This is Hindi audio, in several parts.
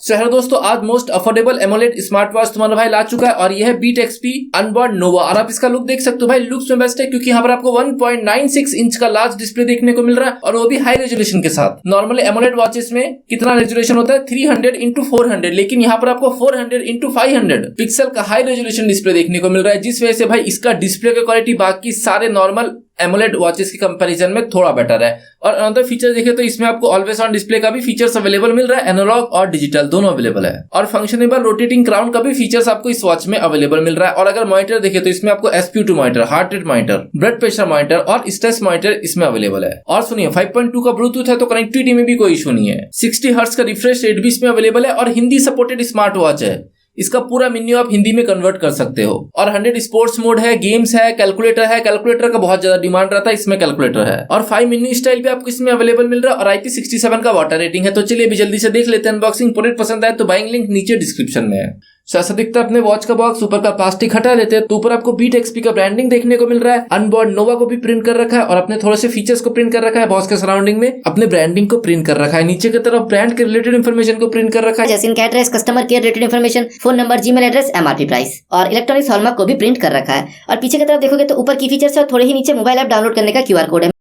सो हेलो दोस्तों, आज most affordable AMOLED smart watch तुम्हारा भाई ला चुका है और यह है बीट एक्सपी अनबॉर्न नोवा। और आप इसका लुक देख सकते हो भाई, लुक्स में बेस्ट है क्योंकि यहाँ पर आपको 1.96 इंच का लार्ज डिस्प्ले देखने को मिल रहा है और वो भी हाई रेजोल्यूशन के साथ। नॉर्मली एमोलेड वॉचेस में कितना रेजोल्यूशन होता है 300x400, लेकिन यहाँ पर आपको 400x500 पिक्सल का हाई रेजोल्यूशन डिस्प्ले देखने को मिल रहा है, जिस वजह से भाई इसका डिस्प्ले की क्वालिटी बाकी सारे नॉर्मल एमोलेड वॉचेस के कंपैरिजन में थोड़ा बेटर है। और अनदर फीचर देखें तो इसमें आपको ऑलवेज ऑन डिस्प्ले का भी फीचर्स अवेलेबल मिल रहा है, एनालॉग और डिजिटल दोनों अवेलेबल है। और फंक्शनेबल रोटेटिंग क्राउन का भी फीचर्स आपको इस वॉच में अवेलेबल मिल रहा है। और अगर मॉनिटर देखें तो इसमें आपको SpO2 monitor, heart rate monitor, blood pressure monitor और स्ट्रेस मॉनिटर इसमें अवेलेबल है। और सुनिए 5.2 का ब्लूटूथ है तो कनेक्टिविटी में भी कोई इशू नहीं है। 60 हर्ट्ज का रिफ्रेश रेट भी इसमें अवेलेबल है और हिंदी सपोर्टेड स्मार्ट वॉच है। इसका पूरा मेन्यू आप हिंदी में कन्वर्ट कर सकते हो। और 100 स्पोर्ट्स मोड है, गेम्स है, कैलकुलेटर है। कैलकुलेटर का बहुत ज्यादा डिमांड रहता है, इसमें कैलकुलेटर है। और 5 मेन्यू स्टाइल भी आपको इसमें अवेलेबल मिल रहा है और IP67 का वाटर रेटिंग है। तो चलिए अभी जल्दी से देख लेते हैं अनबॉक्सिंग। प्रोडक्ट पसंद आए तो बाइंग लिंक नीचे डिस्क्रिप्शन में है। ऐसा दिखता है अपने वॉच का बॉक्स। ऊपर का प्लास्टिक हटा लेते हैं तो ऊपर आपको बीट एक्सपी का ब्रांडिंग देखने को मिल रहा है। अनबॉर्न नोवा को भी प्रिंट कर रखा है और अपने थोड़े से फीचर्स को प्रिंट कर रखा है। बॉक्स के सराउंडिंग में अपने ब्रांडिंग को प्रिंट कर रखा है। नीचे की तरफ ब्रांड के रिलेटेड इन्फॉर्मेशन को प्रिंट कर रखा है, जैसे इनका address, customer care related information, phone number, Gmail address, MRP price और इलेक्ट्रॉनिक्स हॉलमार्क को भी प्रिंट कर रखा है। और पीछे की तरफ देखोगे तो ऊपर की फीचर्स और थोड़े ही नीचे मोबाइल ऐप डाउनलोड करने का QR कोड है।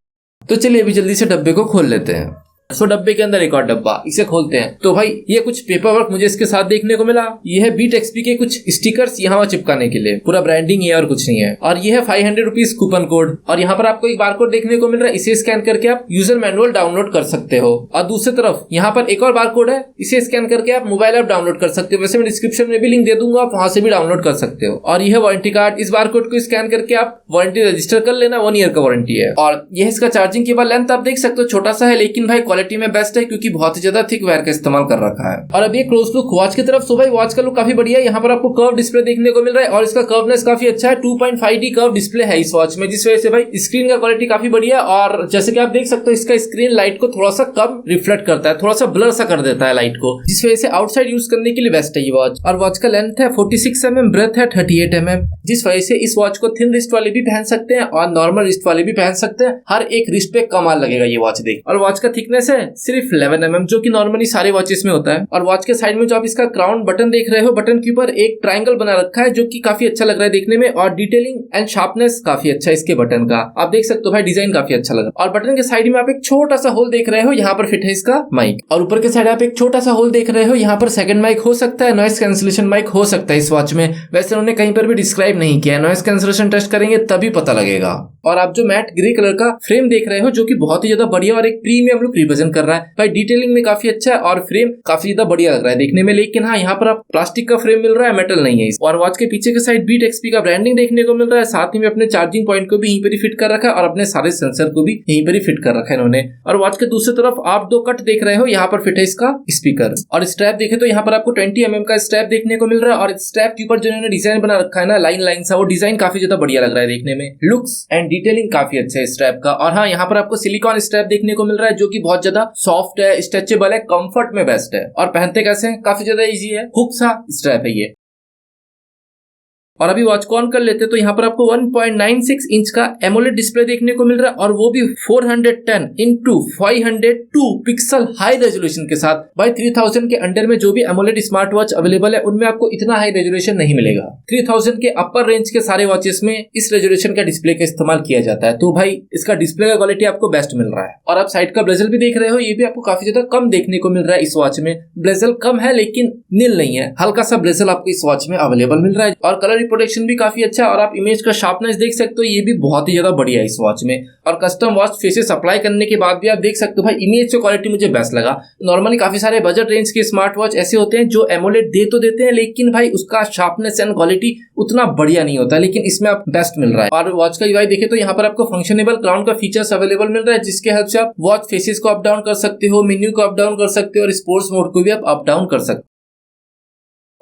तो चलिए अभी जल्दी से डब्बे को खोल लेते हैं। सो डब्बे के अंदर एक और डब्बा, इसे खोलते हैं तो भाई ये कुछ पेपर वर्क मुझे इसके साथ देखने को मिला। ये है बीट एक्सपी के कुछ स्टिकर्स यहाँ चिपकाने के लिए, पूरा ब्रांडिंग है और कुछ नहीं है। और ये है 500 रुपीज कूपन कोड। और यहाँ पर आपको एक बारकोड देखने को मिल रहा है, इसे स्कैन करके आप यूजर मैनुअल डाउनलोड कर सकते हो। और दूसरी तरफ यहाँ पर एक और बारकोड है, इसे स्कैन करके आप मोबाइल ऐप डाउनलोड कर सकते हो। वैसे मैं डिस्क्रिप्शन में भी लिंक दे दूंगा, आप वहां से भी डाउनलोड कर सकते हो। और यह है वारंटी कार्ड, इस बारकोड को स्कैन करके आप वारंटी रजिस्टर कर लेना, 1 ईयर का वारंटी है। और यह इसका चार्जिंग केबल लेंथ आप देख सकते हो, छोटा सा है लेकिन भाई क्वालिटी में बेस्ट है क्योंकि बहुत ही ज्यादा थिक वायर का इस्तेमाल कर रखा है। और अब ये क्लोज लुक वॉच की तरफ। सो भाई वॉच का लुक काफी बढ़िया है। यहाँ पर आपको कर्व डिस्प्ले देखने को मिल रहा है और इसका कर्वनेस काफी अच्छा है। 2.5D कर्व डिस्प्ले है इस वॉच में, जिस वजह से भाई स्क्रीन का क्वालिटी काफी बढ़िया है। और जैसे कि आप देख सकते हो इसका स्क्रीन लाइट को थोड़ा सा कम रिफ्लेक्ट करता है, थोड़ा सा ब्लर सा कर देता है लाइट को, जिस वजह से आउटसाइड यूज करने के लिए बेस्ट है ये वॉच। और वॉच का लेंथ है 46 mm, ब्रेथ है 38 mm, जिस वजह से इस वॉच को थिन रिस्ट वाले भी पहन सकते हैं और नॉर्मल रिस्ट वाले भी पहन सकते हैं। हर एक रिस्ट पे कमाल लगेगा ये वॉच देख। और वॉच का थिकनेस है सिर्फ 11 mm, जो कि नॉर्मली सारे वॉचेस में होता है। और वॉच के साइड में जो आप इसका क्राउन बटन देख रहे हो, बटन के ऊपर एक ट्रायंगल बना रखा है जो कि काफी अच्छा लग रहा है देखने में। और डिटेलिंग एंड शार्पनेस काफी अच्छा है इसके बटन का, आप देख सकते हो भाई, डिजाइन काफी अच्छा लग रहा है। और बटन के साइड में आप एक छोटा सा होल देख रहे हो, यहाँ पर फिट है इसका माइक। और ऊपर के साइड आप एक छोटा सा होल देख रहे हो, यहाँ पर सेकंड माइक हो सकता है, नॉइस कैंसिलेशन माइक हो सकता है इस वॉच में। वैसे उन्होंने कहीं पर भी डिस्क्राइब नहीं किया है, नॉइस कैंसिलेशन टेस्ट करेंगे तभी पता लगेगा। और आप जो मैट ग्रे कलर का फ्रेम देख रहे हो, जो कि बहुत ही ज्यादा बढ़िया और एक प्रीमियम लुक रिप्रेजेंट कर रहा है भाई। डिटेलिंग में काफी अच्छा है और फ्रेम काफी ज्यादा बढ़िया लग रहा है देखने में। लेकिन हाँ, यहाँ पर आप प्लास्टिक का फ्रेम मिल रहा है, मेटल नहीं है। और वॉच के पीछे के साइड बीट एक्सपी का ब्रांडिंग देखने को मिल रहा है। साथ ही में अपने चार्जिंग पॉइंट को भी यहीं पर ही फिट कर रखा है और अपने सारे सेंसर को भी यहीं पर ही फिट कर रखा है इन्होंने। और वॉच के दूसरी तरफ आप 2 कट देख रहे हो, यहाँ पर फिट है इसका स्पीकर। और स्ट्रैप देखे तो यहाँ पर आपको 20 mm का स्ट्रैप देखने को मिल रहा है। और स्ट्रैप के ऊपर जो इन्होंने डिजाइन बना रखा है ना, लाइन सा, वो डिजाइन काफी ज्यादा बढ़िया लग रहा है देखने में। लुक्स एंड डिटेलिंग काफी अच्छा है स्ट्रैप का। और हाँ, यहाँ पर आपको सिलिकॉन स्ट्रैप देखने को मिल रहा है जो कि बहुत ज्यादा सॉफ्ट है, स्ट्रेचेबल है, कंफर्ट में बेस्ट है। और पहनते कैसे हैं, काफी ज्यादा इजी है, हुक सा स्ट्रैप है ये। और अभी वॉच को ऑन कर लेते तो यहाँ पर आपको 1.96 इंच का एमोलेड डिस्प्ले देखने को मिल रहा है और वो भी 410x502 पिक्सल हाई रेजोल्यूशन के साथ। भाई 3000 के अंडर में जो भी एमोलेड स्मार्ट वॉच अवेलेबल है उनमें आपको इतना हाई रेजोल्यूशन नहीं मिलेगा। 3000 के अपर रेंज के सारे वॉचेस में इस रेजोल्यूशन का डिस्प्ले का इस्तेमाल किया जाता है। तो भाई इसका डिस्प्ले का क्वालिटी आपको बेस्ट मिल रहा है। और आप साइड का ब्लेजल भी देख रहे हो, ये भी आपको काफी ज्यादा कम देखने को मिल रहा है इस वॉच में। ब्लेजल कम है लेकिन नील नहीं है, हल्का सा ब्लेजल आपको इस वॉच में अवेलेबल मिल रहा है। और कलर प्रोटेक्शन भी काफी अच्छा है। और आप इमेज का शार्पनेस देख सकते हो, ये भी बहुत ही ज्यादा बढ़िया है इस वॉच में। और कस्टम वॉच फेसेस अप्लाई करने के बाद भी आप देख सकते हो भाई, इमेज की क्वालिटी मुझे बेस्ट लगा। नॉर्मली काफी सारे बजट रेंज के स्मार्ट वॉच ऐसे होते हैं जो एमोलेड दे तो देते हैं लेकिन भाई उसका शार्पनेस एंड क्वालिटी उतना बढ़िया नहीं होता, लेकिन इसमें आप बेस्ट मिल रहा है। और वॉच का यूआई देखे तो यहाँ पर आपको फंक्शनेबल क्राउन का फीचर्स अवेलेबल मिल रहा है, जिसके हेल्प से आप वॉच फेसेस को अप डाउन कर सकते हो, मेन्यू को अप डाउन कर सकते हो और स्पोर्ट्स मोड को भी आप अप डाउन कर सकते हो।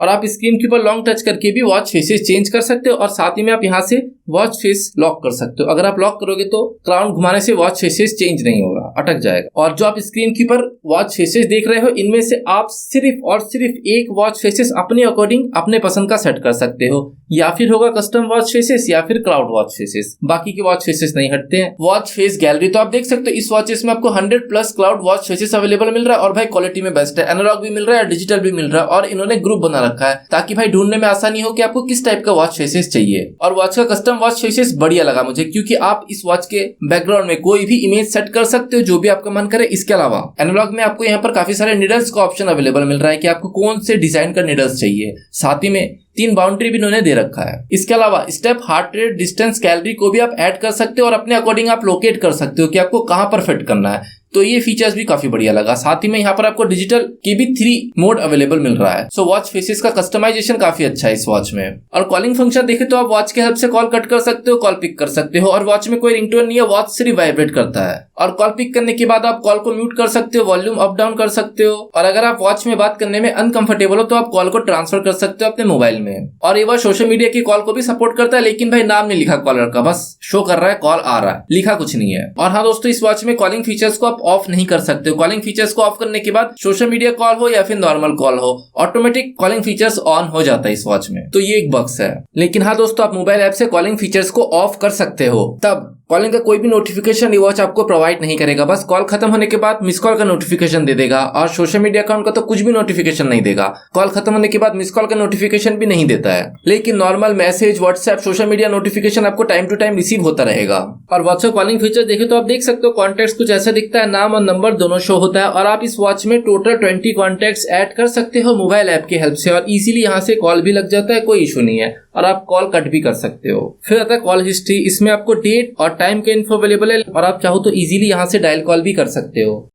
और आप स्क्रीन के ऊपर लॉन्ग टच करके भी वॉच फेसेस चेंज कर सकते हो और साथ ही में आप यहाँ से वॉच फेस लॉक कर सकते हो। अगर आप लॉक करोगे तो क्राउन घुमाने से वॉच फेसेस चेंज नहीं होगा, अटक जाएगा। और जो आप स्क्रीन के ऊपर वॉच फेसेस देख रहे हो इनमें से आप सिर्फ और सिर्फ एक वॉच फेसेस अपने अकॉर्डिंग अपने पसंद का सेट कर सकते हो, या फिर होगा कस्टम वॉच फेसेस या फिर क्लाउड वॉच फेसेस, बाकी के वॉच फेसेस नहीं हटते हैं। वॉच फेस गैलरी तो आप देख सकते हो इस वॉचेस में आपको 100+ क्लाउड वॉच फेसेस अवेलेबल मिल रहा है और भाई क्वालिटी में बेस्ट है, एनालॉग भी मिल रहा है, डिजिटल भी मिल रहा है और इन्होंने ग्रुप बना रखा है ताकि भाई ढूंढने में आसानी हो कि आपको किस टाइप का वॉच फेसेस चाहिए। और वॉच का कस्टम वॉच फेसेस बढ़िया लगा मुझे क्योंकि आप इस वॉच के बैकग्राउंड में कोई भी इमेज सेट कर सकते हो जो भी आपका मन करे। इसके अलावा एनालॉग में आपको यहाँ पर काफी सारे निडल्स का ऑप्शन अवेलेबल मिल रहा है कि आपको कौन से डिजाइन का निडल्स चाहिए, साथ ही में 3 बाउंड्री भी इन्होंने दे रखा है। इसके अलावा step, heart rate, distance, calorie को भी आप ऐड कर सकते हो और अपने अकॉर्डिंग आप लोकेट कर सकते हो कि आपको कहां पर फिट करना है, तो ये फीचर्स भी काफी बढ़िया लगा। साथ ही में यहाँ पर आपको डिजिटल के भी 3 मोड अवेलेबल मिल रहा है। सो वॉच फेसेस का कस्टमाइजेशन काफी अच्छा है इस वॉच में। और कॉलिंग फंक्शन देखे तो आप वॉच के हेल्प से कॉल कट कर सकते हो, कॉल पिक कर सकते हो और वॉच में कोई रिंगटोन नहीं है, वॉच सिर्फ वाइब्रेट करता है। और कॉल पिक करने के बाद आप कॉल को म्यूट कर सकते हो, वॉल्यूम अप डाउन कर सकते हो और अगर आप वॉच में बात करने में अनकंफर्टेबल हो तो आप कॉल को ट्रांसफर कर सकते हो अपने मोबाइल में। और ये वॉच सोशल मीडिया की कॉल को भी सपोर्ट करता है, लेकिन भाई नाम नहीं लिखा कॉलर का, बस शो कर रहा है कॉल आ रहा है, लिखा कुछ नहीं है। और हाँ दोस्तों, इस वॉच में कॉलिंग फीचर्स को आप ऑफ नहीं कर सकते। कॉलिंग फीचर्स को ऑफ करने के बाद सोशल मीडिया कॉल हो या फिर नॉर्मल कॉल हो, ऑटोमेटिक कॉलिंग फीचर्स ऑन हो जाता है इस वॉच में, तो ये एक बग्स है। लेकिन हाँ दोस्तों, आप मोबाइल ऐप से कॉलिंग फीचर्स को ऑफ कर सकते हो, तब कॉलिंग का कोई भी नोटिफिकेशन ये वॉच आपको प्रोवाइड नहीं करेगा। बस कॉल खत्म होने के बाद मिस कॉल का नोटिफिकेशन दे देगा और सोशल मीडिया अकाउंट का तो कुछ भी नोटिफिकेशन नहीं देगा। कॉल खत्म होने के बाद मिस कॉल का नोटिफिकेशन भी नहीं देता है, लेकिन normal message, WhatsApp, social media notification आपको टाइम टू टाइम रिसीव होता रहेगा। और व्हाट्सएप कॉलिंग फीचर देखे तो आप देख सकते हो कॉन्टेक्ट कुछ ऐसा दिखता है, नाम और नंबर दोनों शो होता है और आप इस वॉच में टोटल 20 कॉन्टेक्ट्स ऐड कर सकते हो मोबाइल ऐप की हेल्प से और इजीली यहाँ से कॉल भी लग जाता है, कोई इशू नहीं है और आप कॉल कट भी कर सकते हो। फिर आता है कॉल हिस्ट्री, इसमें आपको डेट और टाइम के इन्फो अवेलेबल है और आप चाहो तो इजीली यहाँ से डायल कॉल भी कर सकते हो।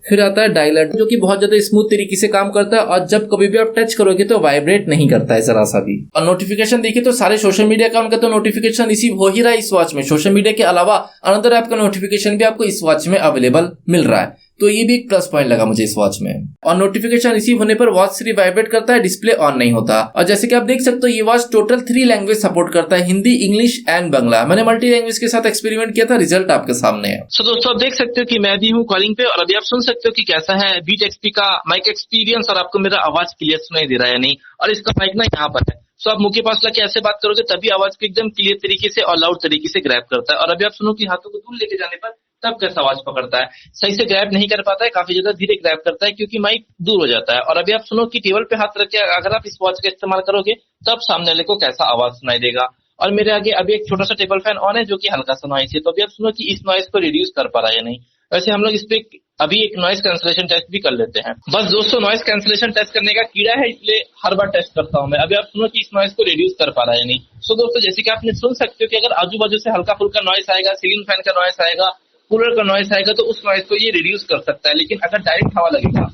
फिर आता है डायलर, जो कि बहुत ज्यादा स्मूथ तरीके से काम करता है और जब कभी भी आप टच करोगे तो वाइब्रेट नहीं करता है जरा सा भी। और नोटिफिकेशन देखिए तो सारे सोशल मीडिया अकाउंट का तो नोटिफिकेशन रिसीव हो ही रहा है इस वॉच में। सोशल मीडिया के अलावा अनदर ऐप का नोटिफिकेशन भी आपको इस वॉच में अवेलेबल मिल रहा है, तो ये भी एक प्लस पॉइंट लगा मुझे इस वॉच में। और नोटिफिकेशन रिसीव होने पर वॉच सिर्फ वाइब्रेट करता है, डिस्प्ले ऑन नहीं होता। और जैसे कि आप देख सकते हो ये वॉच टोटल 3 लैंग्वेज सपोर्ट करता है, हिंदी, इंग्लिश एंड बांग्ला। मैंने मल्टी लैंग्वेज के साथ एक्सपेरिमेंट किया था, रिजल्ट आपके सामने है। सो दोस्तों, आप देख सकते हो कि मैं भी हूँ कॉलिंग पे और अभी आप सुन सकते हो कि कैसा है बीट एक्सपी का माइक एक्सपीरियंस और आपको मेरा आवाज क्लियर सुनाई दे रहा है या नहीं। और इसका माइक ना यहाँ पर है, सो आप मुंह के पास लाके ऐसे बात करोगे तभी आवाज को एकदम क्लियर तरीके से और लाउड तरीके से ग्रैब करता है। और अभी आप सुनो कि हाथों को दूर लेके जाने पर तब कैसा आवाज पकड़ता है, सही से ग्रैब नहीं कर पाता है, काफी ज्यादा धीरे ग्रैब करता है क्योंकि माइक दूर हो जाता है। और अभी आप सुनो कि टेबल पे हाथ रख के अगर आप इस वॉच का इस्तेमाल करोगे तब सामने वाले को कैसा आवाज सुनाई देगा। और मेरे आगे अभी एक छोटा सा टेबल फैन ऑन है जो कि हल्का सा नॉइस है, तो अभी आप सुनो कि इस नॉइस को रिड्यूस कर पा रहा है या नहीं। वैसे हम लोग इस पे अभी एक नॉइस कैंसलेशन टेस्ट भी कर लेते हैं। बस दोस्तों, नॉइस कैंसलेशन टेस्ट करने का कीड़ा है, इसलिए हर बार टेस्ट करता हूं मैं। अभी आप सुनो कि इस नॉइस को रिड्यूस कर पा रहा है या नहीं। सो दोस्तों, जैसे कि आपने सुन सकते हो कि अगर आजू बाजू से हल्का फुल्का नॉइस आएगा, सीलिंग फैन का नॉइस आएगा, कूलर का नॉइस आएगा, तो उस नॉइस को ये रिड्यूस कर सकता है। लेकिन अगर डायरेक्ट हवा लगेगा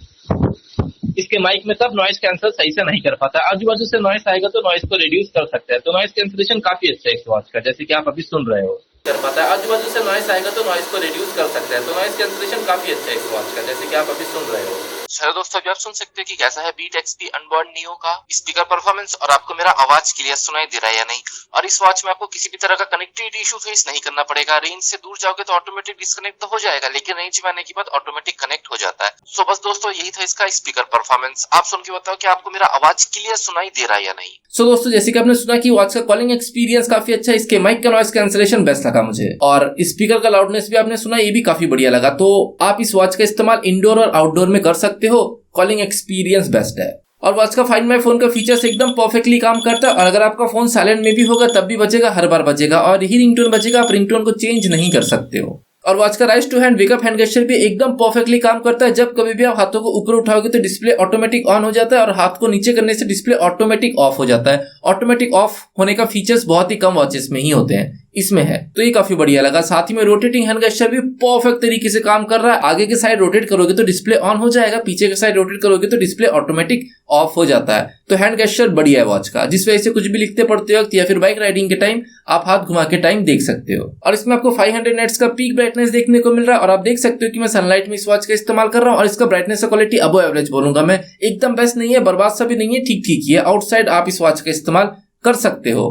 इसके माइक में तब नॉइस कैंसल सही से नहीं कर पाता। आजू बाजू से नॉइस आएगा तो नॉइस को रिड्यूस कर सकता है। तो नॉइस कैंसलेशन काफी अच्छा है इस वॉच का, जैसे कि आप अभी सुन रहे हो। कर पाता है, आजू बाजू से नॉइस आएगा तो नॉइस को रिड्यूस कर सकता है, तो नॉइस कैंसलेशन काफी अच्छा है इस वॉच का, जैसे कि आप अभी सुन रहे हो। हेलो दोस्तों, अभी आप सुन सकते हो कि कैसा है बीट एक्सपी अनबॉर्न नियो का स्पीकर परफॉर्मेंस और आपको मेरा आवाज क्लियर सुनाई दे रहा है या नहीं। और इस वॉच में आपको किसी भी तरह का कनेक्टिविटी इशू फेस नहीं करना पड़ेगा। रेंज से दूर जाओगे तो ऑटोमेटिक डिस्कनेक्ट तो हो जाएगा, लेकिन रेंज में आने के बाद ऑटोमेटिक कनेक्ट हो जाता है। सो बस दोस्तों, यही था इसका स्पीकर परफॉर्मेंस। आप सुन के बताओ कि आपको मेरा आवाज क्लियर सुनाई दे रहा है या नहीं। सो दोस्तों, जैसे कि आपने सुना कि वॉच का कॉलिंग एक्सपीरियंस काफी अच्छा है, इसके माइक का नॉइस कैंसलेशन बेस्ट लगा मुझे और स्पीकर का लाउडनेस भी आपने सुना, ये भी काफी बढ़िया लगा। तो आप इस वॉच का इस्तेमाल इंडोर और आउटडोर में कर सकते हो, कॉलिंग एक्सपीरियंस बेस्ट है। और वॉच का फाइंड माय फोन का फीचर्स एकदम परफेक्टली काम करता है और अगर आपका फोन साइलेंट में भी होगा तब भी बजेगा, हर बार बजेगा और यही रिंगटोन बजेगा, आप रिंगटोन को चेंज नहीं कर सकते हो। और वॉच का raise to hand wake up hand gesture भी एकदम परफेक्टली काम करता है। जब कभी भी आप हाथों को ऊपर उठाओगे तो डिस्प्ले ऑटोमेटिक ऑन हो जाता है और हाथ को नीचे करने से डिस्प्ले ऑटोमेटिक ऑफ हो जाता है। ऑटोमेटिक ऑफ होने का फीचर्स बहुत ही कम वॉचेस में ही होते हैं, इसमें है, तो ये काफी बढ़िया लगा। साथ ही में रोटेटिंग हैंड गेस्चर भी परफेक्ट तरीके से काम कर रहा है। आगे की साइड रोटेट करोगे तो डिस्प्ले ऑन हो जाएगा, पीछे की साइड रोटेट करोगे तो डिस्प्ले ऑटोमेटिक ऑफ हो जाता है। तो हैंड गेस्चर बढ़िया है वॉच का, जिस वजह से कुछ भी लिखते पढ़ते वक्त या फिर बाइक राइडिंग के टाइम आप हाथ घुमा के टाइम देख सकते हो। और इसमें आपको 500 नेट्स का पीक ब्राइटनेस देखने को मिल रहा है। और आप देख सकते हो कि मैं सनलाइट में इस वॉच का इस्तेमाल कर रहा हूँ और इसका ब्राइटनेस क्वालिटी अबव एवरेज बोलूंगा मैं, एकदम बेस्ट नहीं है, बर्बाद सा भी नहीं है, ठीक ठीक ही है। आउटसाइड आप इस वॉच का इस्तेमाल कर सकते हो।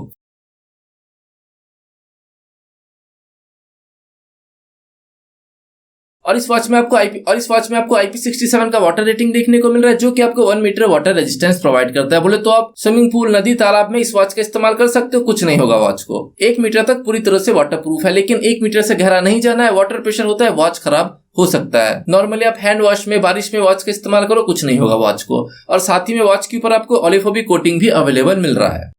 और इस वॉच में आपको IP67 का वाटर रेटिंग देखने को मिल रहा है, जो कि आपको 1 मीटर वाटर रेजिस्टेंस प्रोवाइड करता है। बोले तो आप स्विमिंग पूल, नदी, तालाब में इस वॉच का इस्तेमाल कर सकते हो, कुछ नहीं होगा वॉच को। 1 मीटर तक पूरी तरह से वाटर प्रूफ है, लेकिन 1 मीटर से गहरा नहीं जाना है, वाटर प्रेशर होता है, वॉच खराब हो सकता है। नॉर्मली आप हैंड वॉश में, बारिश में वॉच का इस्तेमाल करो, कुछ नहीं होगा वॉच को। और साथ ही में वॉच के ऊपर आपको ओलिफोबिक कोटिंग भी अवेलेबल मिल रहा है।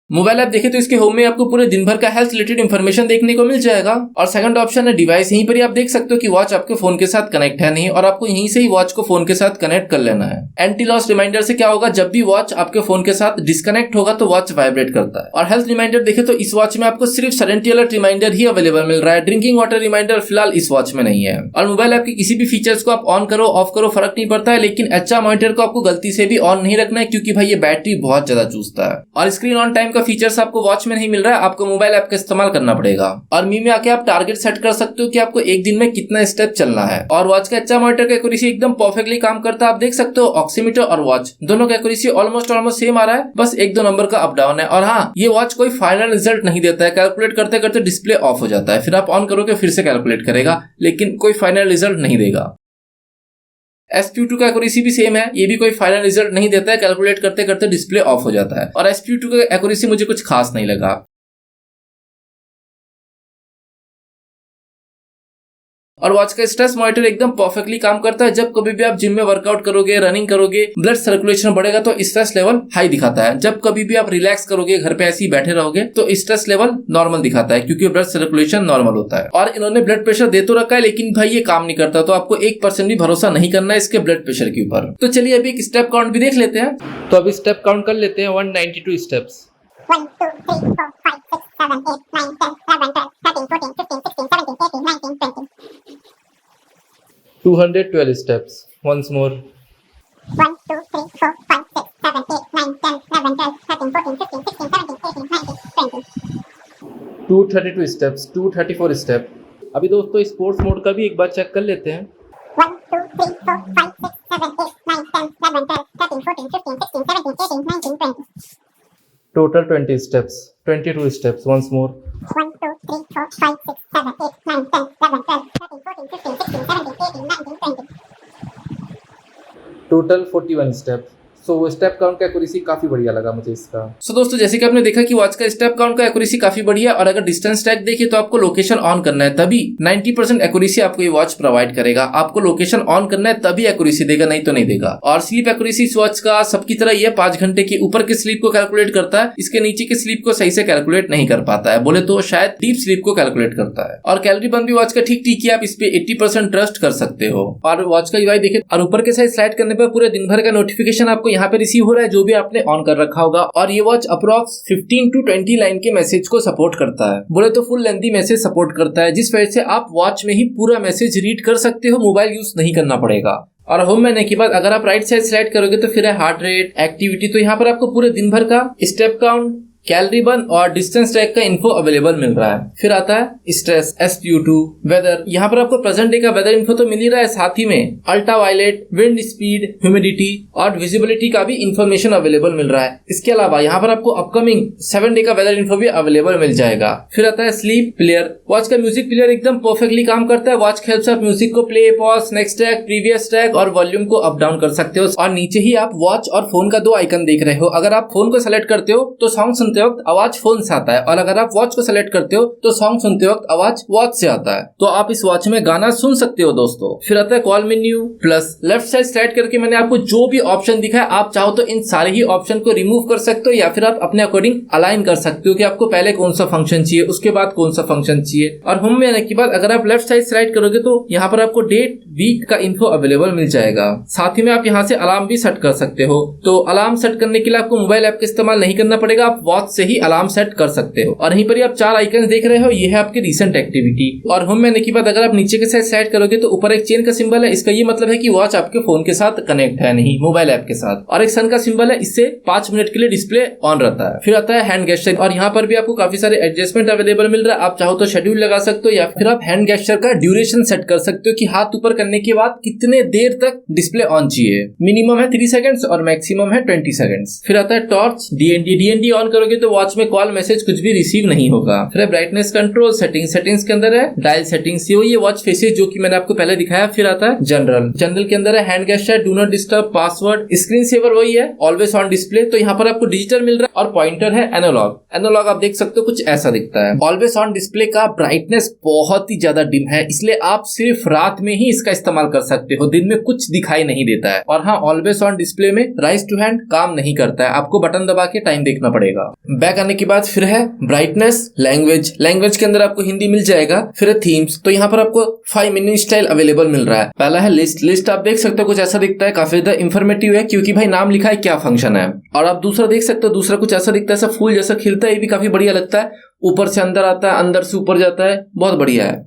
मोबाइल ऐप देखें तो इसके होम में आपको पूरे दिन भर का हेल्थ रिलेटेड इंफॉर्मेशन देखने को मिल जाएगा। और सेकंड ऑप्शन है डिवाइस, यहीं पर ही आप देख सकते हो कि वॉच आपके फोन के साथ कनेक्ट है नहीं, और आपको यहीं से ही वॉच को फोन के साथ कनेक्ट कर लेना है। एंटी लॉस रिमाइंडर से क्या होगा, जब भी वॉच आपके फोन के साथ डिस्कनेक्ट होगा तो वॉच वाइब्रेट करता है। और हेल्थ रिमाइंडर देखें तो इस वॉच में आपको सिर्फ सैनिटरी अलर्ट रिमाइंडर ही अवेलेबल मिल रहा है, ड्रिंकिंग वाटर रिमाइंडर फिलहाल इस वॉच में नहीं है। और मोबाइल ऐप के किसी भी फीचर्स को आप ऑन करो ऑफ करो फर्क नहीं पड़ता है, लेकिन एचआर मॉनिटर को आपको गलती से भी ऑन नहीं रखना है, क्योंकि भाई ये बैटरी बहुत ज्यादा चूसता है। और स्क्रीन ऑन टाइम का फीचर्स आपको वॉच में नहीं मिल रहा है, आपको मोबाइल ऐप का इस्तेमाल करना पड़ेगा। और मी में आके आप टारगेट सेट कर सकते हो कि आपको एक दिन में कितना स्टेप चलना है। और वॉच का एचआर मॉनिटर का एक्यूरेसी एकदम परफेक्टली काम करता है। आप देख सकते हो ऑक्सीमीटर और वॉच दोनों का एक्यूरेसी ऑलमोस्ट सेम आ रहा है, बस 1-2 नंबर का अप डाउन है। और हाँ, ये वॉच कोई फाइनल रिजल्ट नहीं देता है, कैलकुलेट करते करते डिस्प्ले ऑफ हो जाता है, फिर आप ऑन करोगे फिर से कैलकुलेट करेगा, लेकिन कोई फाइनल रिजल्ट नहीं देगा। SPO2 का एक्यूरेसी भी सेम है, ये भी कोई फाइनल रिजल्ट नहीं देता है, कैलकुलेट करते करते डिस्प्ले ऑफ हो जाता है। और SPO2 का एक्यूरेसी मुझे कुछ खास नहीं लगा। और वॉच का स्ट्रेस मॉनिटर एकदम परफेक्टली काम करता है। जब कभी भी आप जिम में वर्कआउट करोगे, रनिंग करोगे, ब्लड सर्कुलेशन बढ़ेगा तो स्ट्रेस लेवल हाई दिखाता है। जब कभी भी आप रिलैक्स करोगे, घर पे ऐसे ही बैठे रहोगे, तो स्ट्रेस लेवल नॉर्मल दिखाता है, क्योंकि ब्लड सर्कुलेशन नॉर्मल होता है। और इन्होंने ब्लड प्रेशर दे तो रखा है, लेकिन भाई ये काम नहीं करता, तो आपको 1% भी भरोसा नहीं करना है इसके ब्लड प्रेशर के ऊपर। तो चलिए अभी एक स्टेप काउंट भी देख लेते हैं। तो अभी स्टेप काउंट कर लेते हैं, 192 steps. 1 2 3 4 5 6 7 8 9 10 11 12 13 14 15 16 17 18 19 20 212 steps. Once more. 1 2 3 4 5 6 7 8 9 10 11 12 13 14 15 16 17 18 19 20 232 steps. 234 step. अभी दोस्तों स्पोर्ट्स मोड का भी एक बार चेक कर लेते हैं। 1 2 3 4 5 6 7 8 9 10 11 12 13 14 15 16 17 18 19 20 Total 20 steps. 22 steps. Once more. 1 2 3 4 5 6 7 8 9 10 11 12 13 14 15 16 17 18 19 20 Total 41 steps. So step count का एक्यूरेसी काफी बढ़िया लगा मुझे इसका। सो दोस्तों जैसे कि आपने देखा कि वॉच का स्टेप काउंट का एक्यूरेसी काफी बढ़िया, और अगर डिस्टेंस ट्रैक देखिए तो आपको लोकेशन ऑन करना है तभी 90% एक्यूरेसी आपको ये वॉच प्रोवाइड करेगा। आपको लोकेशन ऑन करना है तभी एक्यूरेसी देगा, नहीं तो नहीं देगा। और स्लीप एक्यूरेसी इस वॉच का सबकी तरह ये 5 घंटे के ऊपर के स्लीप को कैलकुलेट करता है, इसके नीचे के स्लीप को सही से कैलकुलेट नहीं कर पाता है, बोले तो शायद डीप स्लीप को कैलकुलेट करता है। और कैलोरी बर्न भी वॉच का ठीक ठीक है, आप इस पे 80% ट्रस्ट कर सकते हो। और वॉच का यूआई देखे और ऊपर के साइड स्लाइड करने पर पूरे दिन भर का नोटिफिकेशन आपको यहाँ पे रिसीव हो रहा है, जो भी आपने ऑन कर रखा होगा। और ये वॉच अप्रॉक्स 15 to 20 लाइन के मैसेज को सपोर्ट करता है, बोले तो फुल लेंथी मैसेज सपोर्ट करता है, जिस वजह से आप वॉच में ही पूरा मैसेज रीड कर सकते हो, मोबाइल यूज नहीं करना पड़ेगा। और होम में आने के बाद अगर आप राइट साइड स्लाइड करोगे तो फिर है हार्ट रेट, एक्टिविटी, तो यहाँ पर आपको पूरे दिन भर का स्टेप काउंट, कैलोरी बर्न और डिस्टेंस ट्रैक का इन्फो अवेलेबल मिल रहा है। फिर आता है स्ट्रेस, SPO2, वेदर, यहाँ पर आपको प्रेजेंट डे का वेदर इन्फो तो मिल ही रहा है, साथ ही में ultra violet, wind speed, humidity और विजिबिलिटी का भी इंफॉर्मेशन अवेलेबल मिल रहा है। इसके अलावा यहाँ पर आपको अपकमिंग 7 डे का वेदर इन्फो भी अवेलेबल मिल जाएगा। फिर आता है स्लीप प्लेयर, वॉच का म्यूजिक प्लेयर एकदम परफेक्टली काम करता है। वॉच के हेल्प से आप म्यूजिक को play, pause, next track, previous track और वॉल्यूम को अप डाउन कर सकते हो। और नीचे ही आप वॉच और फोन का 2 आइकन देख रहे हो, अगर आप फोन को सेलेक्ट करते हो तो सॉन्ग सुनते वक्त आवाज फोन से आता है, और अगर आप वॉच को सेलेक्ट करते हो तो सॉन्ग सुनते वक्त आवाज वॉच से आता है। तो आप इस वॉच में गाना सुन सकते हो दोस्तों। फिर आता है call menu plus, left side slide करके मैंने आपको जो भी ऑप्शन दिखा है, आप चाहो तो इन सारे ही ऑप्शन को रिमूव कर सकते हो, या फिर आप अपने अकॉर्डिंग अलाइन कर सकते हो कि आपको पहले कौन सा फंक्शन चाहिए, उसके बाद कौन सा फंक्शन चाहिए। और होम में आने के बाद अगर आप लेफ्ट साइड स्लाइड करोगे तो यहाँ पर आपको डेट, वीक का इन्फो अवेलेबल मिल जाएगा। साथ ही में आप यहाँ से अलार्म भी सेट कर सकते हो। तो अलार्म सेट करने के लिए आपको मोबाइल ऐप का इस्तेमाल नहीं करना पड़ेगा, आप वॉच वॉच से ही अलार्म सेट कर सकते हो। और यहीं पर आप 4 आइकन देख रहे हो, ये है आपके रिसेंट एक्टिविटी। और होम में आने के बाद अगर आप नीचे के साइड सेट करोगे तो ऊपर एक चेन का सिंबल है, इसका ये मतलब है कि वॉच आपके फोन के साथ कनेक्ट है, नहीं मोबाइल ऐप के साथ। और एक सन का सिंबल है, इससे 5 मिनट के लिए डिस्प्ले ऑन रहता है। फिर आता है हैंड गेस्चर, और यहाँ पर भी आपको काफी सारे एडजस्टमेंट अवेलेबल मिल रहा है। आप चाहो तो शेड्यूल लगा सकते हो या फिर आप हैंड गेस्चर का ड्यूरेशन सेट कर सकते हो कि हाथ ऊपर करने के बाद कितने देर तक डिस्प्ले ऑन चाहिए। मिनिमम है 3 सेकंड्स और मैक्सिमम है 20 सेकंड्स। फिर आता है टॉर्च, डीएनडी ऑन करोगे तो वॉच में कॉल मैसेज कुछ भी रिसीव नहीं होगा। फिर ब्राइटनेस कंट्रोल, सेटिंग्स के अंदर है डायल सेटिंग्स, ये वॉच फेसेस जो कि मैंने आपको पहले दिखाया। फिर आता है जनरल के अंदर है hand gesture, do not disturb, password, screen saver वही है, ऑलवेज ऑन डिस्प्ले। तो यहाँ पर आपको डिजिटल मिल रहा है और पॉइंटर है एनालॉग आप देख सकते हो कुछ ऐसा दिखता है। ऑलवेज ऑन डिस्प्ले का ब्राइटनेस बहुत ही ज्यादा डिम है, इसलिए आप सिर्फ रात में ही इसका इस्तेमाल कर सकते हो, दिन में कुछ दिखाई नहीं देता है। और हाँ, ऑलवेज ऑन डिस्प्ले में राइज टू हैंड काम नहीं करता है, आपको बटन दबा के टाइम देखना पड़ेगा। बैक आने के बाद फिर है ब्राइटनेस, लैंग्वेज के अंदर आपको हिंदी मिल जाएगा। फिर है थीम्स, तो यहाँ पर आपको 5 मेन्यू स्टाइल अवेलेबल मिल रहा है। पहला है लिस्ट आप देख सकते हो कुछ ऐसा दिखता है, काफी ज्यादा इंफॉर्मेटिव है क्योंकि भाई नाम लिखा है क्या फंक्शन है। और आप दूसरा देख सकते हो, दूसरा कुछ ऐसा दिखता है, ऐसा फूल जैसा खिलता है, ये भी काफी बढ़िया लगता है, ऊपर से अंदर आता है, अंदर से ऊपर जाता है, बहुत बढ़िया है।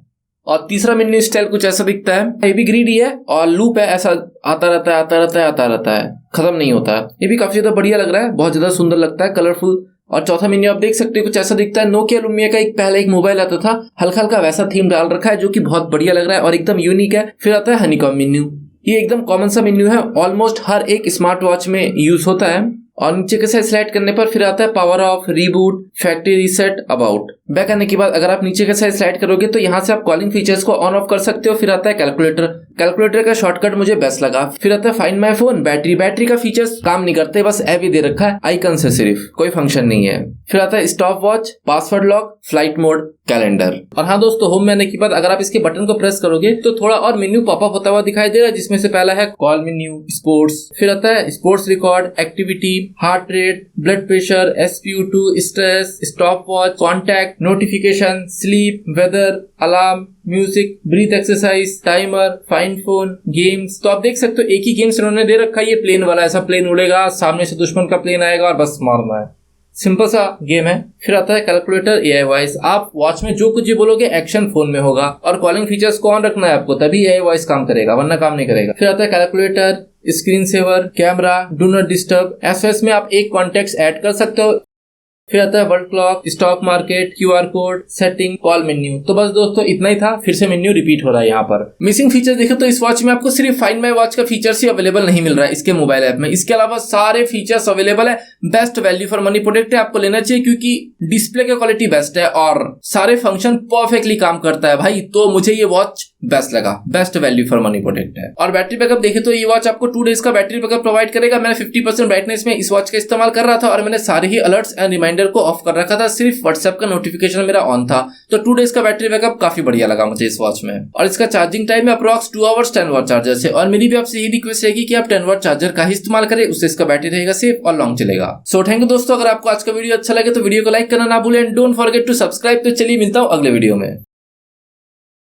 और तीसरा मेन्यू स्टाइल कुछ ऐसा दिखता है, ये भी ग्रीडी है और लूप है, ऐसा आता रहता है, खत्म नहीं होता है। ये भी काफी ज्यादा बढ़िया लग रहा है, बहुत ज्यादा सुंदर लगता है, कलरफुल। और चौथा मेन्यू आप देख सकते हो कुछ ऐसा दिखता है, नोकिया लुमिया का पहले एक मोबाइल आता था, हल्का वैसा थीम डाल रखा है जो कि बहुत बढ़िया लग रहा है और एकदम यूनिक है। फिर आता है हनीकॉम मेन्यू, ये एकदम कॉमन सा मेन्यू है, ऑलमोस्ट हर एक स्मार्ट वॉच में यूज होता है। और नीचे के साइड स्लाइड करने पर फिर आता है power of, reboot, factory reset, about. Back आने के बाद अगर आप नीचे के साइड स्लाइड करोगे तो यहाँ से आप कॉलिंग फीचर्स को ऑन ऑफ कर सकते हो। फिर आता है कैलकुलेटर का शॉर्टकट मुझे बेस्ट लगा। फिर आता है फाइंड माय फोन, बैटरी का फीचर्स काम नहीं करते, बस ऐप ही दे रखा है आइकन से, सिर्फ कोई फंक्शन नहीं है। फिर आता है stop watch, password lock, flight mode, calendar. और हाँ दोस्तों, होम में आने के बाद अगर आप इसके बटन को प्रेस करोगे तो थोड़ा और मेन्यू पॉपअप होता हुआ दिखाई दे रहा है, जिसमें से पहला है कॉल मेन्यू, स्पोर्ट्स, फिर आता है sports record, activity, heart rate, blood pressure, SpO2, stress, stopwatch, contact, notification, sleep, weather, alarm, music, breath exercise, timer, find phone, games. तो आप देख सकते हो एक ही गेम्स इन्होंने दे रखा है, ये प्लेन वाला, ऐसा प्लेन उड़ेगा, सामने से दुश्मन का प्लेन आएगा और बस मारना है, सिंपल सा गेम है। फिर आता है कैलकुलेटर, AI वॉइस, आप वॉच में जो कुछ भी बोलोगे एक्शन फोन में होगा। और कॉलिंग फीचर्स को ऑन रखना है आपको, तभी AI वॉइस काम करेगा, वरना काम नहीं करेगा। फिर आता है calculator, screen saver, camera, do not disturb, SOS में आप एक कॉन्टेक्ट ऐड कर सकते हो। फिर आता है world clock, stock market, QR code, setting, call menu. तो बस दोस्तों इतना ही था, फिर से मेन्यू रिपीट हो रहा है। यहाँ पर मिसिंग फीचर देखे तो इस वॉच में आपको सिर्फ फाइंड माय वॉच का फीचर्स ही अवेलेबल नहीं मिल रहा है इसके मोबाइल ऐप में, इसके अलावा सारे फीचर्स अवेलेबल है। Best value for money product है, आपको लेना चाहिए क्योंकि डिस्प्ले की क्वालिटी बेस्ट है और सारे फंक्शन परफेक्टली काम करता है भाई। तो मुझे ये वॉच बेस्ट लगा, best value for money product है। और बैटरी बैकअप देखे तो ये वॉच आपको 2 डेज का बैटरी बैकअप प्रोवाइड करेगा। मैंने 50% ब्राइटनेस में इस वॉच का इस्तेमाल कर रहा था और मैंने सारे ही अलर्ट्स एंड रिमाइंडर को ऑफ कर रखा था, सिर्फ व्हाट्सएप का नोटिफिकेशन मेरा ऑन था। तो 2 डेज का बैटरी बैकअप काफी बढ़िया लगा मुझे इस वॉच में। और इसका चार्जिंग टाइम है अप्रॉक्स 2 आवर्स 10 वाट चार्जर से। और मेरी भी आपसे यही रिक्वेस्ट रहेगी कि आप 10 वाट चार्जर का ही इस्तेमाल करें, उससे इसका बैटरी रहेगा सेफ और लॉन्ग चलेगा। सो थैंक यू दोस्तों, अगर आपको आज का वीडियो अच्छा लगे तो वीडियो को लाइक करना ना भूलें, डोंट फॉरगेट टू सब्सक्राइब। तो चलिए मिलता हूँ अगले वीडियो में।